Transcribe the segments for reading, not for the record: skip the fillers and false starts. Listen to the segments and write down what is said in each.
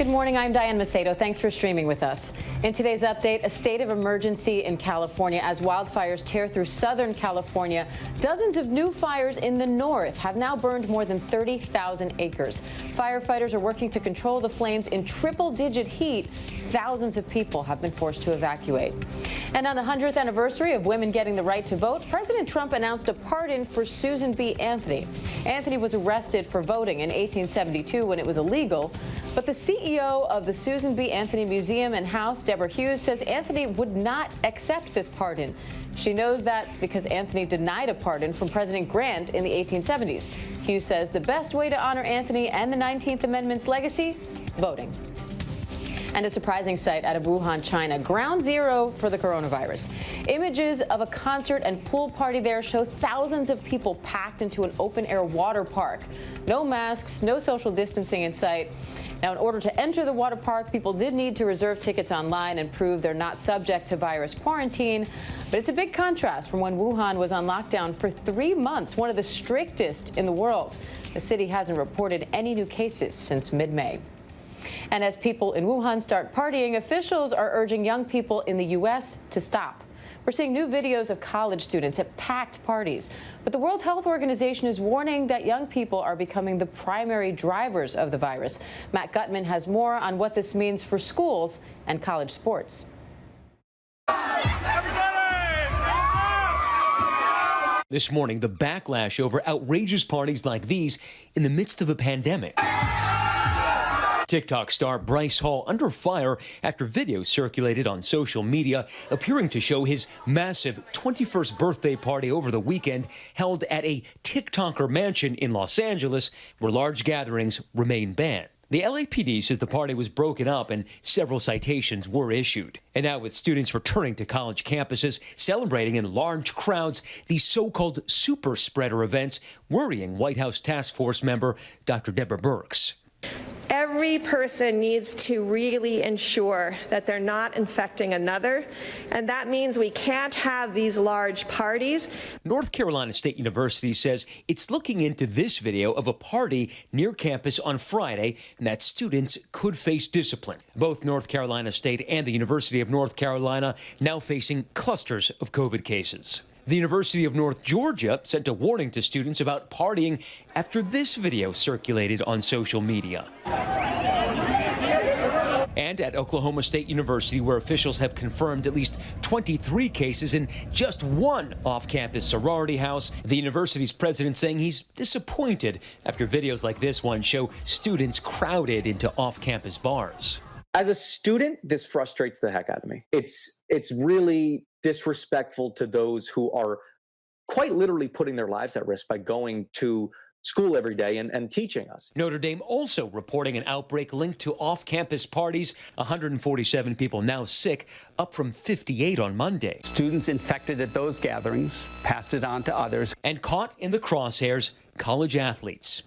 Good morning, I'm Diane Macedo. Thanks for streaming with us. In today's update, a state of emergency in California as wildfires tear through Southern California. Dozens of new fires in the north have now burned more than 30,000 acres. Firefighters are working to control the flames in triple-digit heat. Thousands of people have been forced to evacuate. And on the 100th anniversary of women getting the right to vote, President Trump announced a pardon for Susan B. Anthony. Anthony was arrested for voting in 1872 when it was illegal, but the CEO of the Susan B. Anthony Museum and House, Deborah Hughes, says Anthony would not accept this pardon. She knows that because Anthony denied a pardon from President Grant in the 1870s. Hughes says the best way to honor Anthony and the 19th Amendment's legacy? Voting. And a surprising sight out of Wuhan, China, ground zero for the coronavirus. Images of a concert and pool party there show thousands of people packed into an open-air water park. No masks, no social distancing in sight. Now, in order to enter the water park, people did need to reserve tickets online and prove they're not subject to virus quarantine. But it's a big contrast from when Wuhan was on lockdown for 3 months, one of the strictest in the world. The city hasn't reported any new cases since mid-May. And as people in Wuhan start partying, officials are urging young people in the U.S. to stop. We're seeing new videos of college students at packed parties. But the World Health Organization is warning that young people are becoming the primary drivers of the virus. Matt Gutman has more on what this means for schools and college sports. This morning, the backlash over outrageous parties like these in the midst of a pandemic. TikTok star Bryce Hall under fire after videos circulated on social media appearing to show his massive 21st birthday party over the weekend held at a TikToker mansion in Los Angeles where large gatherings remain banned. The LAPD says the party was broken up and several citations were issued. And now with students returning to college campuses, celebrating in large crowds, these so-called super spreader events worrying White House task force member Dr. Deborah Birx. Every person needs to really ensure that they're not infecting another, and that means we can't have these large parties. North Carolina State University says it's looking into this video of a party near campus on Friday and that students could face discipline. Both North Carolina State and the University of North Carolina now facing clusters of COVID cases. The University of North Georgia sent a warning to students about partying after this video circulated on social media. And at Oklahoma State University, where officials have confirmed at least 23 cases in just one off-campus sorority house, the university's president saying he's disappointed after videos like this one show students crowded into off-campus bars. As a student, this frustrates the heck out of me. It's really disrespectful to those who are quite literally putting their lives at risk by going to school every day and teaching us. Notre Dame also reporting an outbreak linked to off-campus parties. 147 people now sick, up from 58 on Monday. Students infected at those gatherings passed it on to others. And caught in the crosshairs, college athletes.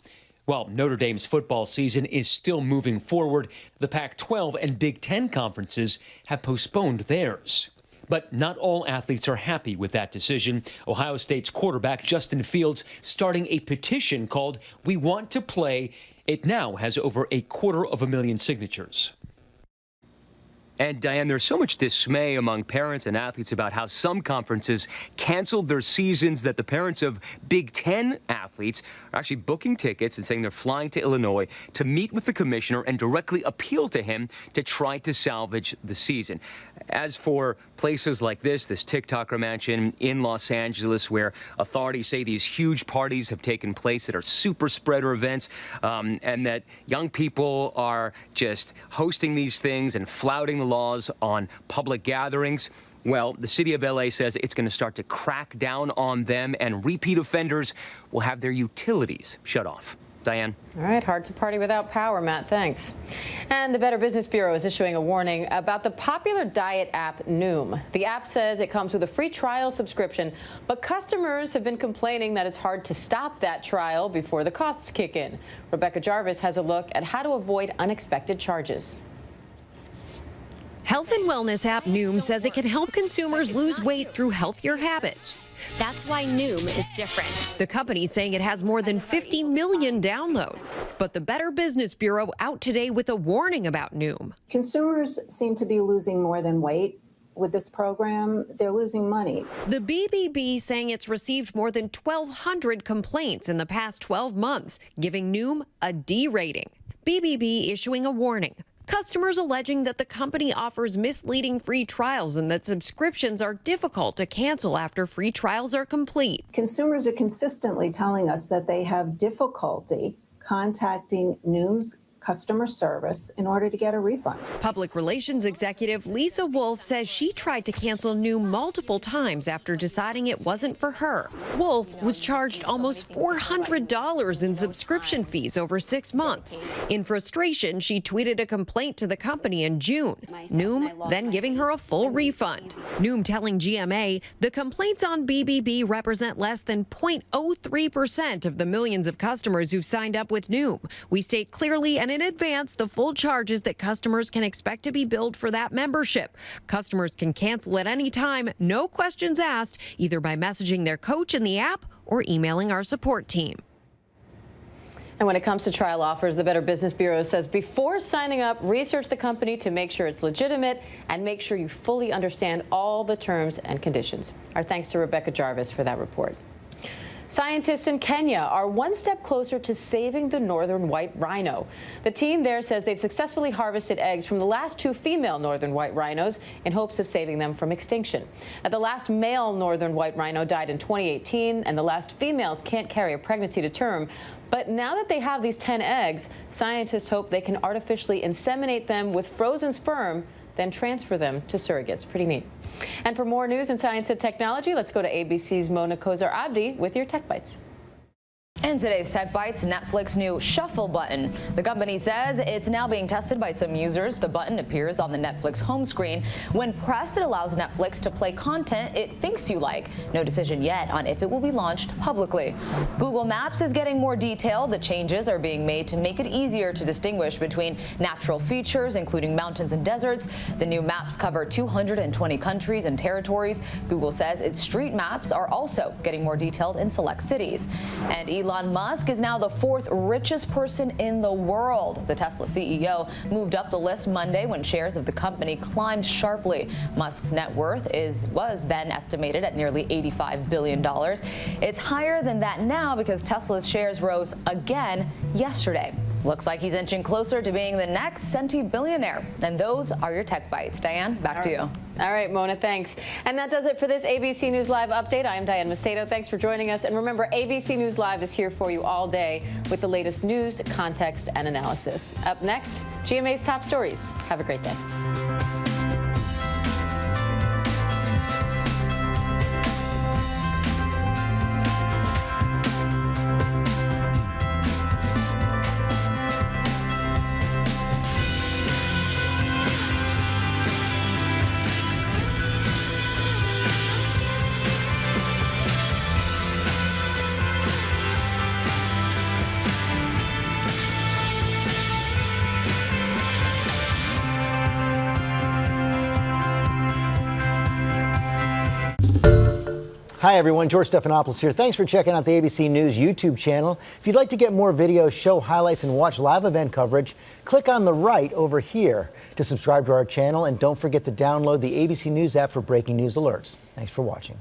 Well, Notre Dame's football season is still moving forward. The Pac-12 and Big Ten conferences have postponed theirs. But not all athletes are happy with that decision. Ohio State's quarterback Justin Fields starting a petition called "We Want to Play." It now has over 250,000 signatures. And Diane, there's so much dismay among parents and athletes about how some conferences canceled their seasons that the parents of Big Ten athletes are actually booking tickets and saying they're flying to Illinois to meet with the commissioner and directly appeal to him to try to salvage the season. As for places like this TikToker mansion in Los Angeles, where authorities say these huge parties have taken place that are super spreader events, and that young people are just hosting these things and flouting the laws on public gatherings. Well, the city of LA says it's going to start to crack down on them, and repeat offenders will have their utilities shut off. Diane. All right, hard to party without power, Matt. Thanks. And the Better Business Bureau is issuing a warning about the popular diet app Noom. The app says it comes with a free trial subscription, but customers have been complaining that it's hard to stop that trial before the costs kick in. Rebecca Jarvis has a look at how to avoid unexpected charges. Health and wellness app Noom says it can help consumers lose weight through healthier habits. That's why Noom is different. The company's saying it has more than 50 million downloads. But the Better Business Bureau out today with a warning about Noom. Consumers seem to be losing more than weight. With this program, they're losing money. The BBB saying it's received more than 1,200 complaints in the past 12 months, giving Noom a D rating. BBB issuing a warning. Customers alleging that the company offers misleading free trials and that subscriptions are difficult to cancel after free trials are complete. Consumers are consistently telling us that they have difficulty contacting Noom's customer service in order to get a refund. Public relations executive Lisa Wolf says she tried to cancel Noom multiple times after deciding it wasn't for her. Wolf was charged almost $400 in subscription fees over 6 months. In frustration, she tweeted a complaint to the company in June. Noom then giving her a full refund. Noom telling GMA the complaints on BBB represent less than 0.03% of the millions of customers who've signed up with Noom. We state clearly and in advance the full charges that customers can expect to be billed for that membership. Customers can cancel at any time, no questions asked, either by messaging their coach in the app or emailing our support team. And when it comes to trial offers, the Better Business Bureau says before signing up, research the company to make sure it's legitimate and make sure you fully understand all the terms and conditions. Our thanks to Rebecca Jarvis for that report. Scientists in Kenya are one step closer to saving the northern white rhino. The team there says they've successfully harvested eggs from the last 2 female northern white rhinos in hopes of saving them from extinction. The last male northern white rhino died in 2018, and the last females can't carry a pregnancy to term. But now that they have these 10 eggs, scientists hope they can artificially inseminate them with frozen sperm, then transfer them to surrogates. Pretty neat. And for more news in science and technology, let's go to ABC's Mona Kozar-Abdi with your Tech Bites. In today's Tech Bites, Netflix new Shuffle button. The company says it's now being tested by some users. The button appears on the Netflix home screen. When pressed, it allows Netflix to play content it thinks you like. No decision yet on if it will be launched publicly. Google Maps is getting more detailed. The changes are being made to make it easier to distinguish between natural features, including mountains and deserts. The new maps cover 220 countries and territories. Google says its street maps are also getting more detailed in select cities. And Elon Musk is now the 4th richest person in the world. The Tesla CEO moved up the list Monday when shares of the company climbed sharply. Musk's net worth was then estimated at nearly $85 billion. It's higher than that now because Tesla's shares rose again yesterday. Looks like he's inching closer to being the next centibillionaire. And those are your Tech Bites. Diane, back to you. All right, Mona, thanks. And that does it for this ABC News Live update. I am Diane Macedo. Thanks for joining us. And remember, ABC News Live is here for you all day with the latest news, context, and analysis. Up next, GMA's top stories. Have a great day. Hi everyone, George Stephanopoulos here. Thanks for checking out the ABC News YouTube channel. If you'd like to get more videos, show highlights, and watch live event coverage, click on the right over here to subscribe to our channel, and don't forget to download the ABC News app for breaking news alerts. Thanks for watching.